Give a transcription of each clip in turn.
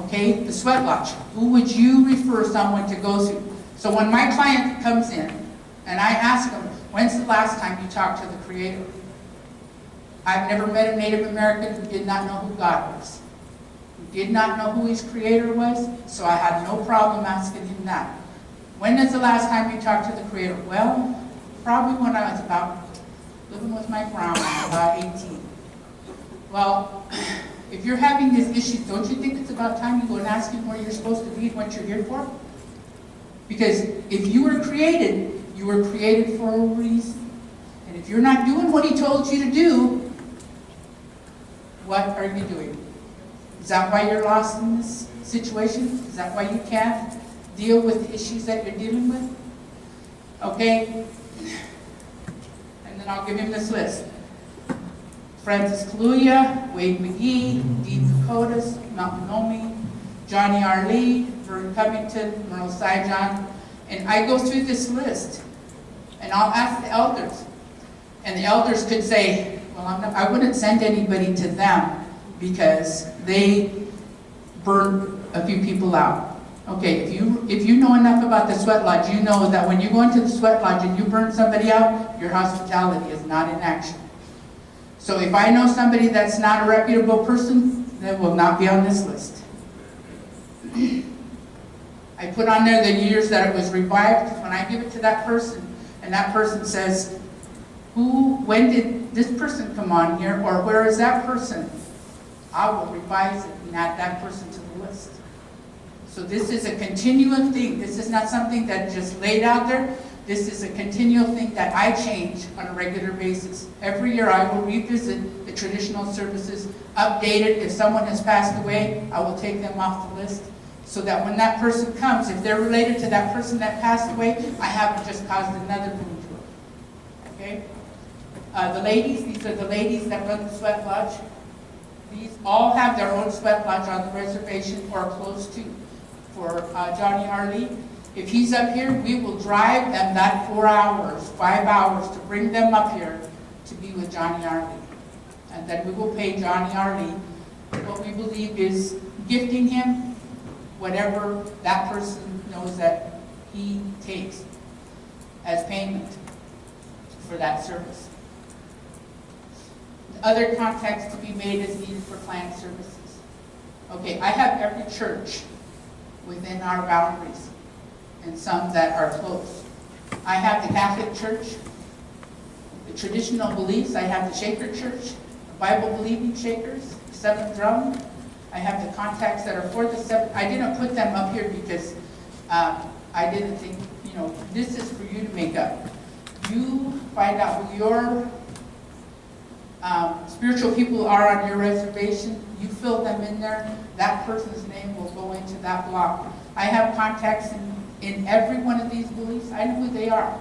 Okay, the sweat lodge. Who would you refer someone to go to? So when my client comes in and I ask them, when's the last time you talked to the Creator? I've never met a Native American who did not know who God was, who did not know who his Creator was, so I had no problem asking him that. When is the last time you talked to the Creator? Well, probably when I was about living with my grandma, about 18. Well, if you're having these issues, don't you think it's about time you go and ask him where you're supposed to be and what you're here for? Because if you were created for a reason. And if you're not doing what he told you to do, what are you doing? Is that why you're lost in this situation? Is that why you can't deal with the issues that you're dealing with? Okay? And then I'll give him this list. Francis Kaluuya, Wade McGee, Dean Dakotas, Mountain Nomi, Johnny R. Lee, Vern Covington, Merle Saijan. And I go through this list, and I'll ask the elders. And the elders could say, well, I wouldn't send anybody to them because they burned a few people out. Okay, if you know enough about the sweat lodge, you know that when you go into the sweat lodge and you burn somebody out, your hospitality is not in action. So if I know somebody that's not a reputable person, they will not be on this list. I put on there the years that it was revived. When I give it to that person, and that person says, when did this person come on here, or where is that person? I will revise it and add that person to the list. So this is a continual thing. This is not something that just laid out there. This is a continual thing that I change on a regular basis. Every year I will revisit the traditional services, update it. If someone has passed away, I will take them off the list so that when that person comes, if they're related to that person that passed away, I haven't just caused another boom to it. Okay? The ladies, these are the ladies that run the sweat lodge. These all have their own sweat lodge on the reservation or close to. For Johnny Harley, if he's up here, we will drive them that 4 hours, 5 hours to bring them up here to be with Johnny Harley. And then we will pay Johnny Harley what we believe is gifting him whatever that person knows that he takes as payment for that service. Other contacts to be made is needed for client services. Okay, I have every church within our boundaries, and some that are close. I have the Catholic Church, the traditional beliefs. I have the Shaker Church, the Bible-believing Shakers, the Seventh Drum. I have the contacts that are for the Seventh. I didn't put them up here because I didn't think, this is for you to make up. You find out who your spiritual people are on your reservation. You fill them in there. That person's name will go into that block. I have contacts in every one of these beliefs. I know who they are.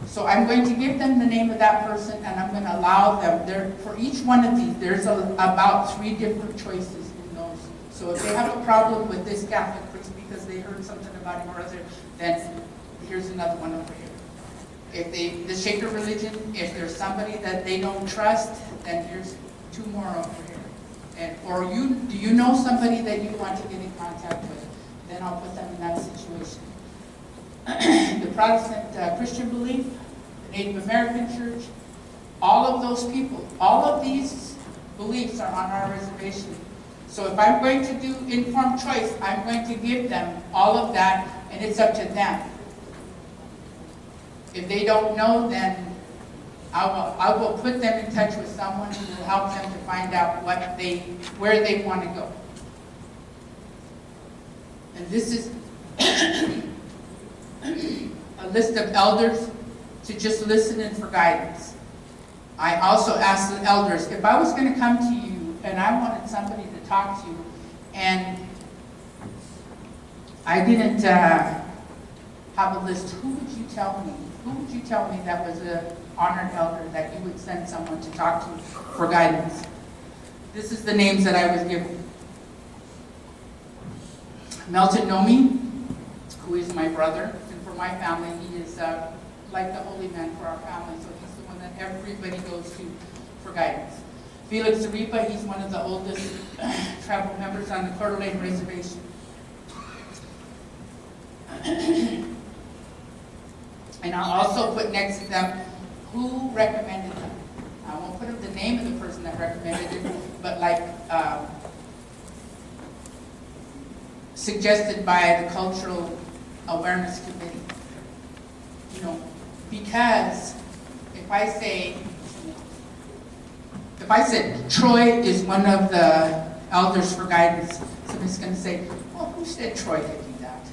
So I'm going to give them the name of that person, and I'm going to allow them. For each one of these, there's about 3 different choices in those. So if they have a problem with this Catholic priest because they heard something about him or other, then here's another one over here. If the Shaker religion, if there's somebody that they don't trust, then here's 2 more over here. Or do you know somebody that you want to get in contact with? Then I'll put them in that situation. The Protestant Christian belief, the Native American church, all of those people, all of these beliefs are on our reservation. So if I'm going to do informed choice, I'm going to give them all of that, and it's up to them. If they don't know, then I will put them in touch with someone who will help them to find out where they want to go. And this is a list of elders to just listen in for guidance. I also asked the elders, if I was going to come to you and I wanted somebody to talk to, and I didn't have a list, who would you tell me? Who would you tell me that was an honored elder that you would send someone to talk to for guidance? This is the names that I was given. Melton Nomi, who is my brother, and for my family, he is like the holy man for our family, so he's the one that everybody goes to for guidance. Felix Aripa, he's one of the oldest tribal members on the Coeur d'Alene Reservation. And I'll also put next to them who recommended them. I won't put up the name of the person that recommended it, but like suggested by the Cultural Awareness Committee. You know, because if I said Troy is one of the elders for guidance, somebody's going to say, well, who said Troy could do that?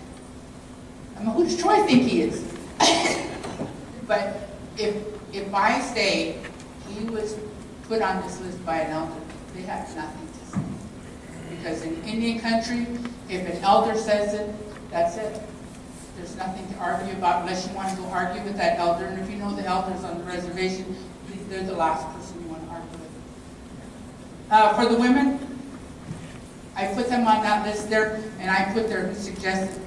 I mean, who does Troy think he is? But if I say he was put on this list by an elder, they have nothing to say. Because in Indian country, if an elder says it, that's it. There's nothing to argue about unless you want to go argue with that elder. And if you know the elders on the reservation, they're the last person you want to argue with. For the women, I put them on that list there, and I put there who suggested.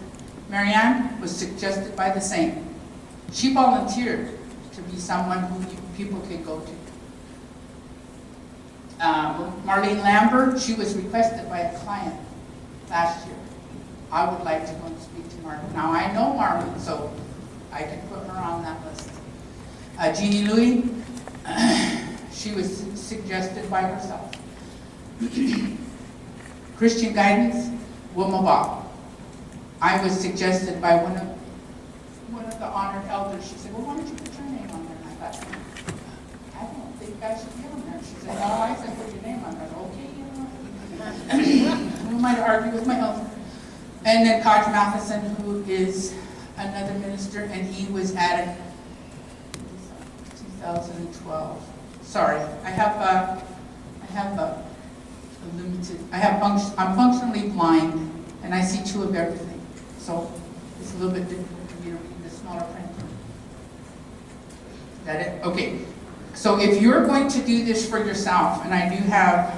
Marianne was suggested by the same. She volunteered to be someone who people could go to. Marlene Lambert, she was requested by a client last year. I would like to go and speak to Marlene. Now I know Marlene, so I can put her on that list. Jeannie Louie, she was suggested by herself. Christian Guidance, Wilma Bach. I was suggested by one of the honored elders. She said, well, why don't you put your name on there? And I thought, I don't think I should be on there. She said, oh, I said, put your name on there. Okay, who am I to argue with my elder? And then Koch Matheson, who is another minister, and he was added 2012. Sorry, I'm functionally blind, and I see two of everything. So it's a little bit difficult for me to read the smaller print. Is that it? Okay. So if you're going to do this for yourself, and I do have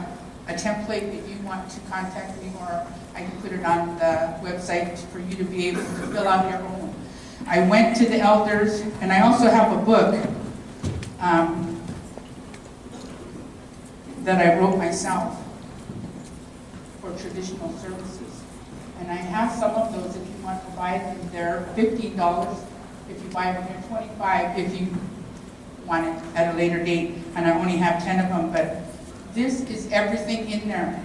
a template if you want to contact me, or I can put it on the website for you to be able to fill out your own. I went to the elders, and I also have a book that I wrote myself for traditional services. And I have some of those if you want to buy them. They're $15 if you buy them. They're $25 if you want it at a later date. And I only have 10 of them, but this is everything in there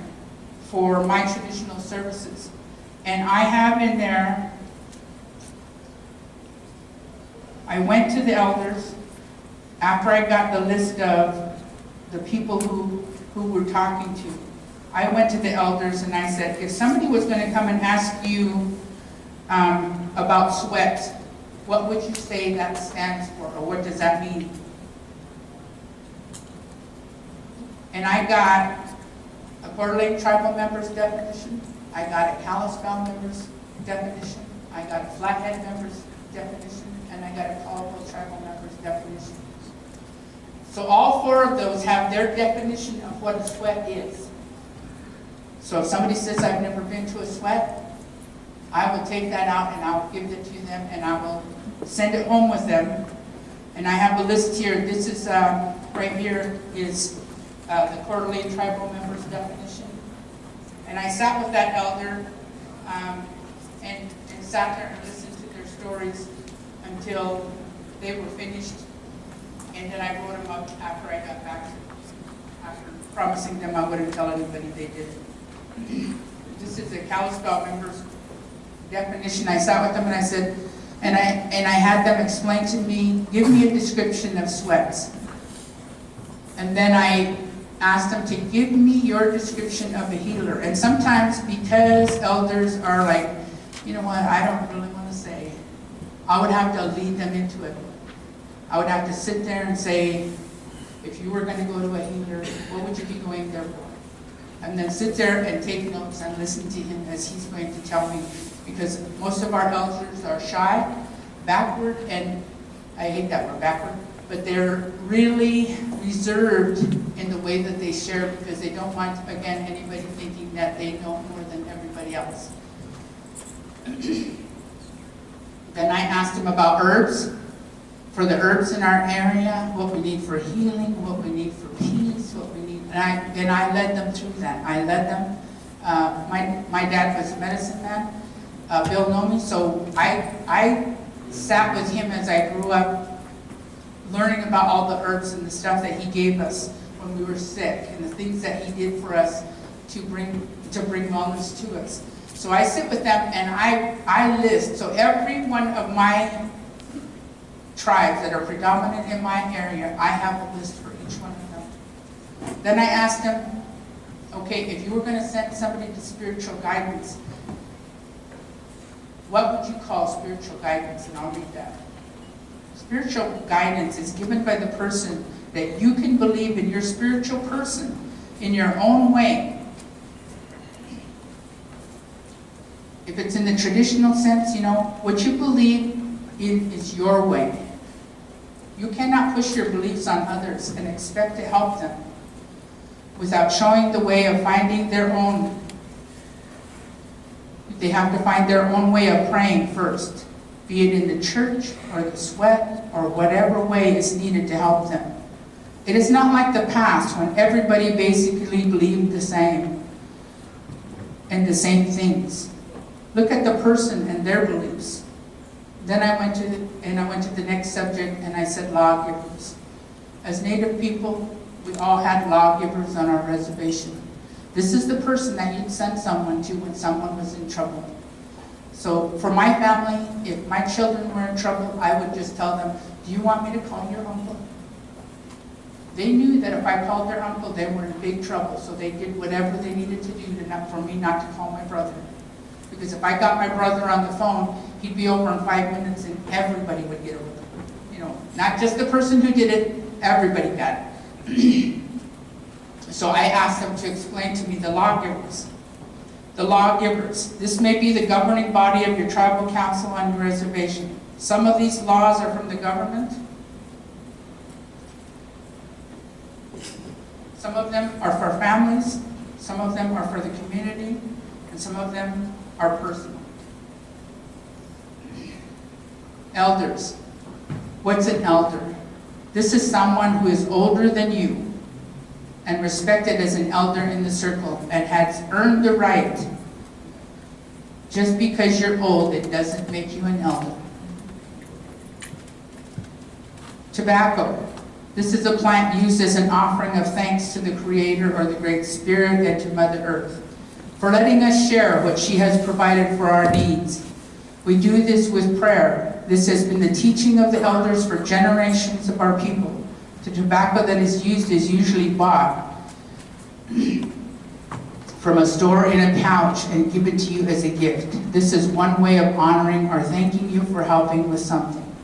for my traditional services. And I have in there, I went to the elders after I got the list of the people who we're talking to. I went to the elders and I said, if somebody was going to come and ask you about sweat, what would you say that stands for, or what does that mean? And I got a Coeur d'Alene tribal member's definition, I got a Kalispell member's definition, I got a Flathead member's definition, and I got a Colville tribal member's definition. So all four of those have their definition of what a sweat is. So if somebody says, I've never been to a sweat, I will take that out and I'll give it to them and I will send it home with them. And I have a list here. This is, right here is the Coeur d'Alene tribal members definition. And I sat with that elder and sat there and listened to their stories until they were finished. And then I wrote them up after I got back, after promising them I wouldn't tell anybody they did it. This is a Kalispell members definition. I sat with them and I said, and I had them explain to me, give me a description of sweats. And then I asked them to give me your description of a healer. And sometimes because elders are like, you know what, I don't really want to say, I would have to lead them into it. I would have to sit there and say, if you were going to go to a healer, what would you be going there for? And then sit there and take notes and listen to him as he's going to tell me. Because most of our elders are shy, backward, and I hate that word, backward, but they're really reserved in the way that they share because they don't want, again, anybody thinking that they know more than everybody else. Then I asked him about herbs. For the herbs in our area, what we need for healing, what we need for peace, what we need. And I led them through that. I led them. My dad was a medicine man. Bill knew me, so I sat with him as I grew up, learning about all the herbs and the stuff that he gave us when we were sick, and the things that he did for us to bring wellness to us. So I sit with them and I list. So every one of my tribes that are predominant in my area, I have a list for each one of them. Then I asked them, okay, if you were going to send somebody to spiritual guidance, what would you call spiritual guidance? And I'll read that. Spiritual guidance is given by the person that you can believe in your spiritual person in your own way. If it's in the traditional sense, what you believe in is your way. You cannot push your beliefs on others and expect to help them without showing the way of finding their own. They have to find their own way of praying first, be it in the church or the sweat or whatever way is needed to help them. It is not like the past when everybody basically believed the same and the same things. Look at the person and their beliefs. Then I went to the next subject and I said lawgivers. As Native people, we all had lawgivers on our reservation. This is the person that you'd send someone to when someone was in trouble. So for my family, if my children were in trouble, I would just tell them, do you want me to call your uncle? They knew that if I called their uncle, they were in big trouble. So they did whatever they needed to do for me not to call my brother. Because if I got my brother on the phone, he'd be over in 5 minutes and everybody would get over. Not just the person who did it, everybody got it. So I asked them to explain to me the lawgivers. The lawgivers. This may be the governing body of your tribal council on your reservation. Some of these laws are from the government. Some of them are for families. Some of them are for the community. And some of them are personal. Elders. What's an elder? This is someone who is older than you and respected as an elder in the circle and has earned the right. Just because you're old, it doesn't make you an elder. Tobacco. This is a plant used as an offering of thanks to the Creator or the Great Spirit and to Mother Earth for letting us share what she has provided for our needs. We do this with prayer. This has been the teaching of the elders for generations of our people. The tobacco that is used is usually bought from a store in a pouch and given to you as a gift. This is one way of honoring or thanking you for helping with something.